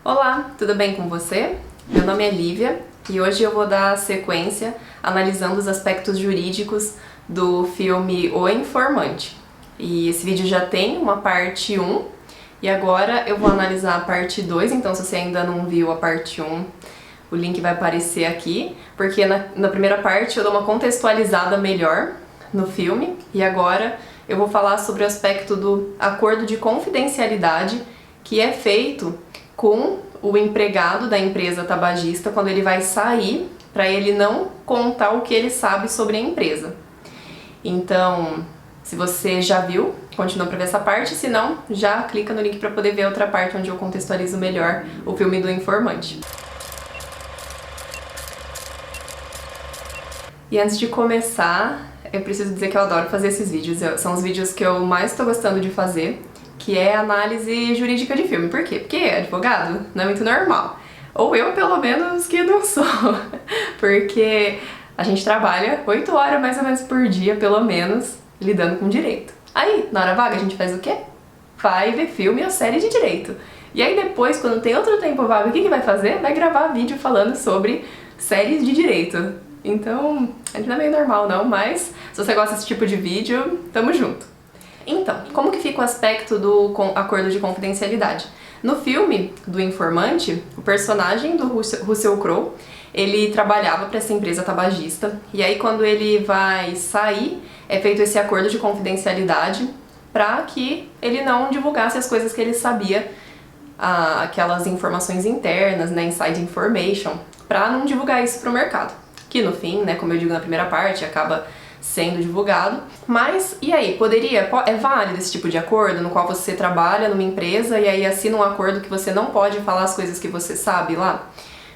Olá, tudo bem com você? Meu nome é Lívia e hoje eu vou dar sequência analisando os aspectos jurídicos do filme O Informante. E esse vídeo já tem uma parte 1 e agora eu vou analisar a parte 2, então se você ainda não viu a parte 1, o link vai aparecer aqui, porque na primeira parte eu dou uma contextualizada melhor no filme e agora eu vou falar sobre o aspecto do acordo de confidencialidade que é feito com o empregado da empresa tabagista quando ele vai sair, para ele não contar o que ele sabe sobre a empresa. Então, se você já viu, continua para ver essa parte, se não, já clica no link para poder ver a outra parte onde eu contextualizo melhor o filme do Informante. E antes de começar, eu preciso dizer que eu adoro fazer esses vídeos, são os vídeos que eu mais estou gostando de fazer, que é análise jurídica de filme. Por quê? Porque advogado não é muito normal. Ou eu, pelo menos, que não sou. Porque a gente trabalha 8 horas mais ou menos por dia, pelo menos, lidando com direito. Aí, na hora vaga, a gente faz o quê? Vai ver filme ou série de direito. E aí depois, quando tem outro tempo vago, o que vai fazer? Vai gravar vídeo falando sobre séries de direito. Então, a gente não é meio normal não, mas se você gosta desse tipo de vídeo, tamo junto. Então, como que fica o aspecto do acordo de confidencialidade? No filme do Informante, o personagem do Russell Crowe, ele trabalhava para essa empresa tabagista, e aí quando ele vai sair, é feito esse acordo de confidencialidade para que ele não divulgasse as coisas que ele sabia, aquelas informações internas, né, inside information, para não divulgar isso para o mercado. Que no fim, né, como eu digo na primeira parte, acaba sendo divulgado. Mas, e aí, é válido esse tipo de acordo no qual você trabalha numa empresa e aí assina um acordo que você não pode falar as coisas que você sabe lá?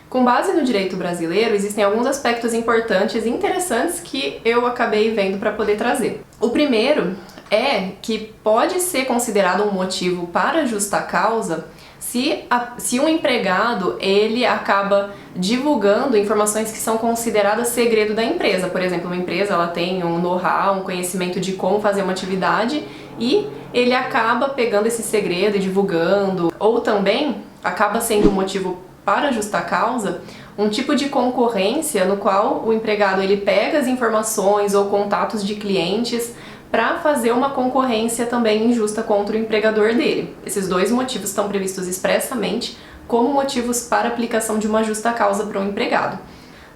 Com base no direito brasileiro, existem alguns aspectos importantes e interessantes que eu acabei vendo para poder trazer. O primeiro é que pode ser considerado um motivo para justa causa se um empregado ele acaba divulgando informações que são consideradas segredo da empresa. Por exemplo, uma empresa ela tem um know-how, um conhecimento de como fazer uma atividade e ele acaba pegando esse segredo e divulgando. Ou também acaba sendo um motivo para justa causa um tipo de concorrência no qual o empregado ele pega as informações ou contatos de clientes para fazer uma concorrência também injusta contra o empregador dele. Esses dois motivos estão previstos expressamente como motivos para aplicação de uma justa causa para um empregado.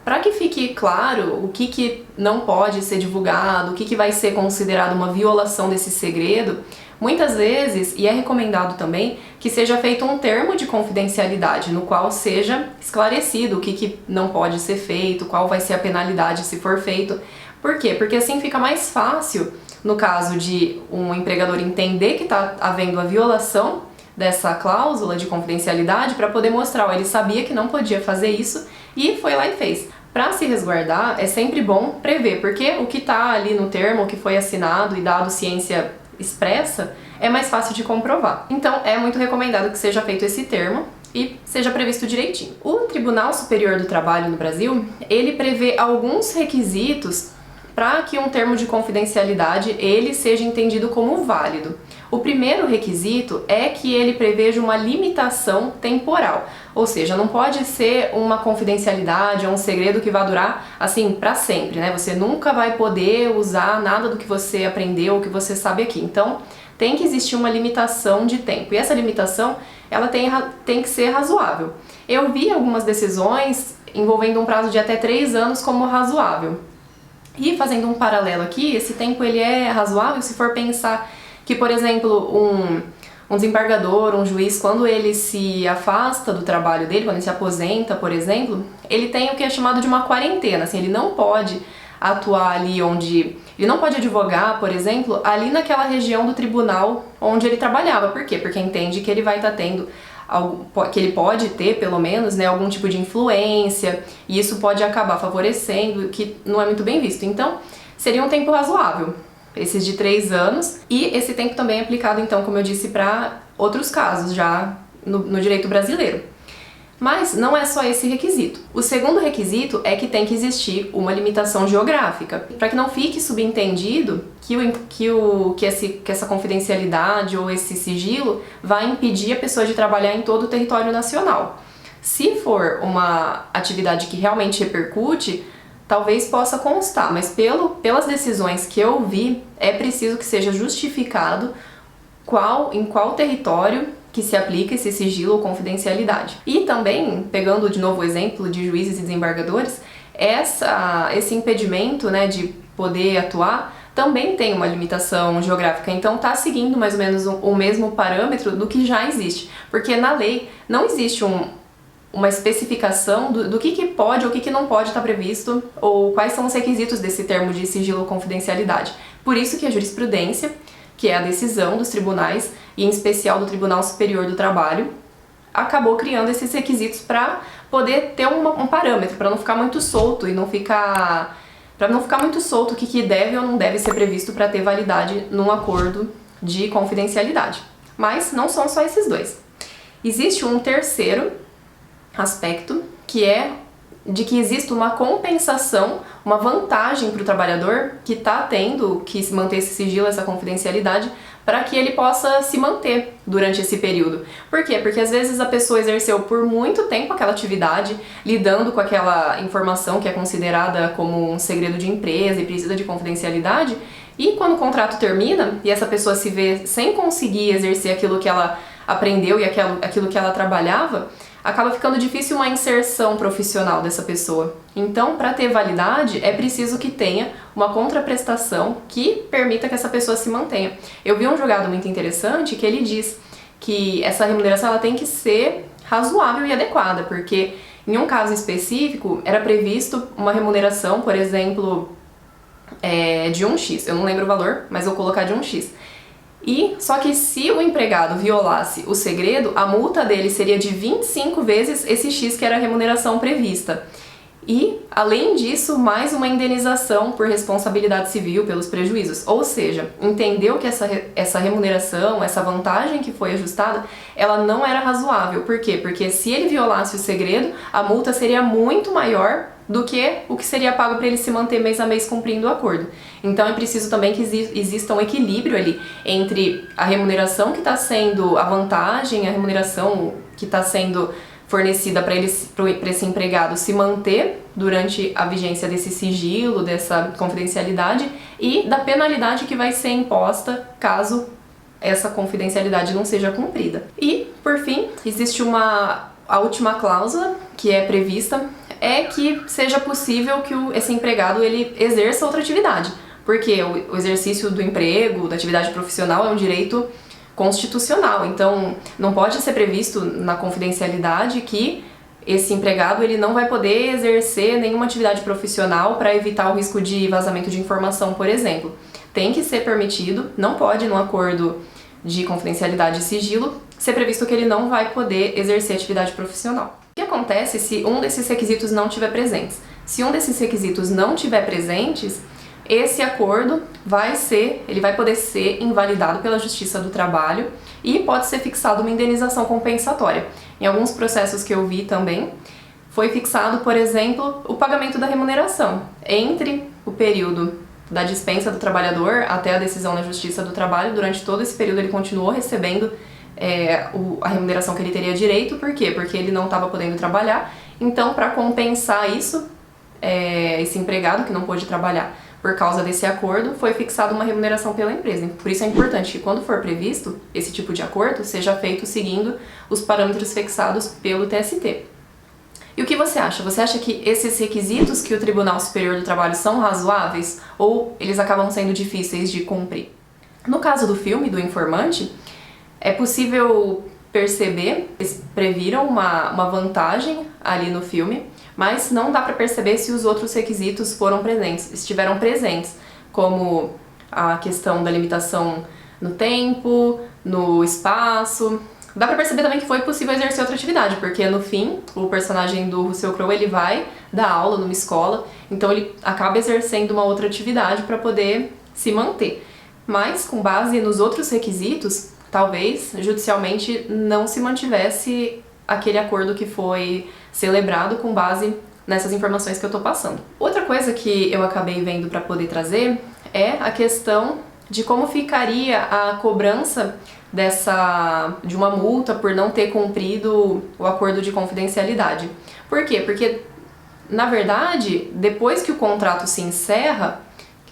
Para que fique claro o que não pode ser divulgado, o que vai ser considerado uma violação desse segredo, muitas vezes, e é recomendado também, que seja feito um termo de confidencialidade, no qual seja esclarecido o que não pode ser feito, qual vai ser a penalidade se for feito. Por quê? Porque assim fica mais fácil, no caso de um empregador entender que está havendo a violação dessa cláusula de confidencialidade para poder mostrar, ó, ele sabia que não podia fazer isso e foi lá e fez. Para se resguardar, é sempre bom prever, porque o que está ali no termo, o que foi assinado e dado ciência expressa, é mais fácil de comprovar. Então, é muito recomendado que seja feito esse termo e seja previsto direitinho. O Tribunal Superior do Trabalho no Brasil, ele prevê alguns requisitos para que um termo de confidencialidade ele seja entendido como válido. O primeiro requisito é que ele preveja uma limitação temporal, ou seja, não pode ser uma confidencialidade ou um segredo que vai durar assim para sempre, né? Você nunca vai poder usar nada do que você aprendeu ou que você sabe aqui. Então, tem que existir uma limitação de tempo. E essa limitação, ela tem que ser razoável. Eu vi algumas decisões envolvendo um prazo de até 3 anos como razoável. E fazendo um paralelo aqui, esse tempo ele é razoável se for pensar que, por exemplo, um desembargador, um juiz, quando ele se afasta do trabalho dele, quando ele se aposenta, por exemplo, ele tem o que é chamado de uma quarentena, assim, ele não pode atuar ali onde... Ele não pode advogar, por exemplo, ali naquela região do tribunal onde ele trabalhava. Por quê? Porque entende que ele vai estar tendo que ele pode ter, pelo menos, né, algum tipo de influência, e isso pode acabar favorecendo, que não é muito bem visto. Então, seria um tempo razoável, esses de 3 anos, e esse tempo também é aplicado, então, como eu disse, para outros casos, já no direito brasileiro. Mas não é só esse requisito. O segundo requisito é que tem que existir uma limitação geográfica, para que não fique subentendido que essa confidencialidade ou esse sigilo vai impedir a pessoa de trabalhar em todo o território nacional. Se for uma atividade que realmente repercute, talvez possa constar, mas pelas decisões que eu vi, é preciso que seja justificado em qual território que se aplica esse sigilo ou confidencialidade. E também, pegando de novo o exemplo de juízes e desembargadores, esse impedimento, né, de poder atuar também tem uma limitação geográfica, então está seguindo mais ou menos o mesmo parâmetro do que já existe, porque na lei não existe uma especificação do que pode ou o que não pode estar previsto, ou quais são os requisitos desse termo de sigilo ou confidencialidade. Por isso que a jurisprudência, que é a decisão dos tribunais, e em especial do Tribunal Superior do Trabalho, acabou criando esses requisitos para poder ter um parâmetro, para não ficar muito solto e para não ficar muito solto o que deve ou não deve ser previsto para ter validade num acordo de confidencialidade. Mas não são só esses dois. Existe um terceiro aspecto, que é de que existe uma compensação, uma vantagem para o trabalhador que está tendo que se manter esse sigilo, essa confidencialidade, para que ele possa se manter durante esse período. Por quê? Porque às vezes a pessoa exerceu por muito tempo aquela atividade, lidando com aquela informação que é considerada como um segredo de empresa e precisa de confidencialidade, e quando o contrato termina e essa pessoa se vê sem conseguir exercer aquilo que ela aprendeu e aquilo que ela trabalhava, acaba ficando difícil uma inserção profissional dessa pessoa. Então, para ter validade, é preciso que tenha uma contraprestação que permita que essa pessoa se mantenha. Eu vi um julgado muito interessante que ele diz que essa remuneração ela tem que ser razoável e adequada, porque em um caso específico era previsto uma remuneração, por exemplo, de 1x. Eu não lembro o valor, mas eu vou colocar de 1x. Só que se o empregado violasse o segredo, a multa dele seria de 25 vezes esse X que era a remuneração prevista. E, além disso, mais uma indenização por responsabilidade civil pelos prejuízos. Ou seja, entendeu que essa remuneração, essa vantagem que foi ajustada, ela não era razoável. Por quê? Porque se ele violasse o segredo, a multa seria muito maior do que o que seria pago para ele se manter mês a mês cumprindo o acordo. Então é preciso também que exista um equilíbrio ali entre a remuneração que está sendo a vantagem, a remuneração que está sendo fornecida para esse empregado se manter durante a vigência desse sigilo, dessa confidencialidade, e da penalidade que vai ser imposta caso essa confidencialidade não seja cumprida. E, por fim, existe a última cláusula que é prevista, é que seja possível que esse empregado ele exerça outra atividade, porque o exercício do emprego, da atividade profissional é um direito constitucional, então não pode ser previsto na confidencialidade que esse empregado ele não vai poder exercer nenhuma atividade profissional para evitar o risco de vazamento de informação, por exemplo. Tem que ser permitido, não pode, num acordo de confidencialidade e sigilo, ser previsto que ele não vai poder exercer atividade profissional. O que acontece se um desses requisitos não estiver presentes? Se um desses requisitos não estiver presentes, esse acordo vai poder ser invalidado pela Justiça do Trabalho e pode ser fixada uma indenização compensatória. Em alguns processos que eu vi também, foi fixado, por exemplo, o pagamento da remuneração entre o período da dispensa do trabalhador até a decisão da Justiça do Trabalho. Durante todo esse período ele continuou recebendo a remuneração que ele teria direito. Por quê? Porque ele não estava podendo trabalhar. Então, para compensar isso, esse empregado que não pôde trabalhar por causa desse acordo, foi fixada uma remuneração pela empresa. Por isso é importante que quando for previsto esse tipo de acordo, seja feito seguindo os parâmetros fixados pelo TST. E o que você acha? Você acha que esses requisitos que o Tribunal Superior do Trabalho são razoáveis ou eles acabam sendo difíceis de cumprir? No caso do filme, do Informante, é possível perceber, eles previram uma vantagem ali no filme, mas não dá para perceber se os outros requisitos estiveram presentes, como a questão da limitação no tempo, no espaço. Dá pra perceber também que foi possível exercer outra atividade, porque no fim, o personagem do Russell Crowe, ele vai dar aula numa escola, então ele acaba exercendo uma outra atividade para poder se manter. Mas, com base nos outros requisitos, talvez, judicialmente, não se mantivesse aquele acordo que foi celebrado com base nessas informações que eu tô passando. Outra coisa que eu acabei vendo para poder trazer é a questão de como ficaria a cobrança de uma multa por não ter cumprido o acordo de confidencialidade. Por quê? Porque, na verdade, depois que o contrato se encerra,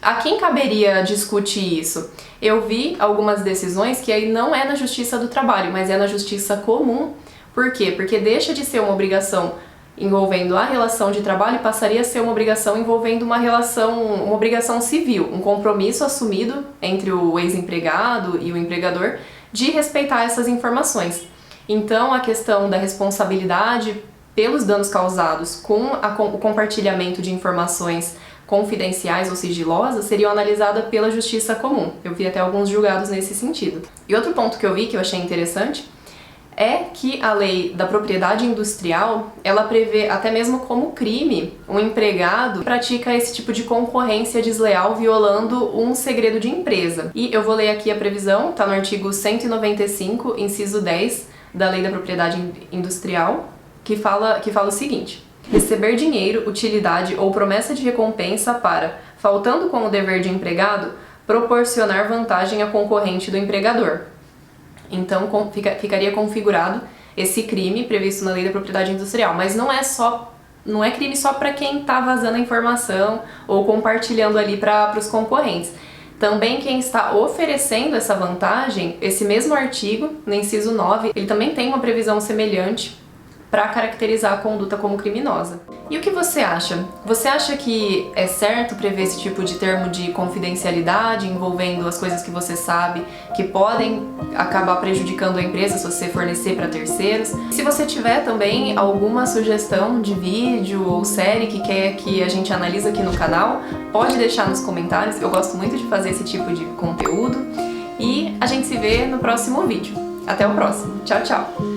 a quem caberia discutir isso? Eu vi algumas decisões que aí não é na Justiça do Trabalho, mas é na Justiça Comum. Por quê? Porque deixa de ser uma obrigação envolvendo a relação de trabalho e passaria a ser uma obrigação envolvendo uma obrigação civil, um compromisso assumido entre o ex-empregado e o empregador de respeitar essas informações. Então, a questão da responsabilidade pelos danos causados com o compartilhamento de informações confidenciais ou sigilosas seriam analisadas pela Justiça Comum. Eu vi até alguns julgados nesse sentido. E outro ponto que eu vi, que eu achei interessante, é que a lei da propriedade industrial, ela prevê até mesmo como crime um empregado que pratica esse tipo de concorrência desleal violando um segredo de empresa. E eu vou ler aqui a previsão, tá no artigo 195, inciso 10 da lei da propriedade industrial, que fala o seguinte: receber dinheiro, utilidade ou promessa de recompensa para, faltando com o dever de empregado, proporcionar vantagem a concorrente do empregador. Então ficaria configurado esse crime previsto na lei da propriedade industrial, mas não é crime só para quem está vazando a informação ou compartilhando ali para os concorrentes. Também quem está oferecendo essa vantagem, esse mesmo artigo, no inciso 9, ele também tem uma previsão semelhante para caracterizar a conduta como criminosa. E o que você acha? Você acha que é certo prever esse tipo de termo de confidencialidade envolvendo as coisas que você sabe que podem acabar prejudicando a empresa se você fornecer para terceiros? Se você tiver também alguma sugestão de vídeo ou série que quer que a gente analise aqui no canal, pode deixar nos comentários. Eu gosto muito de fazer esse tipo de conteúdo e a gente se vê no próximo vídeo. Até o próximo. Tchau, tchau!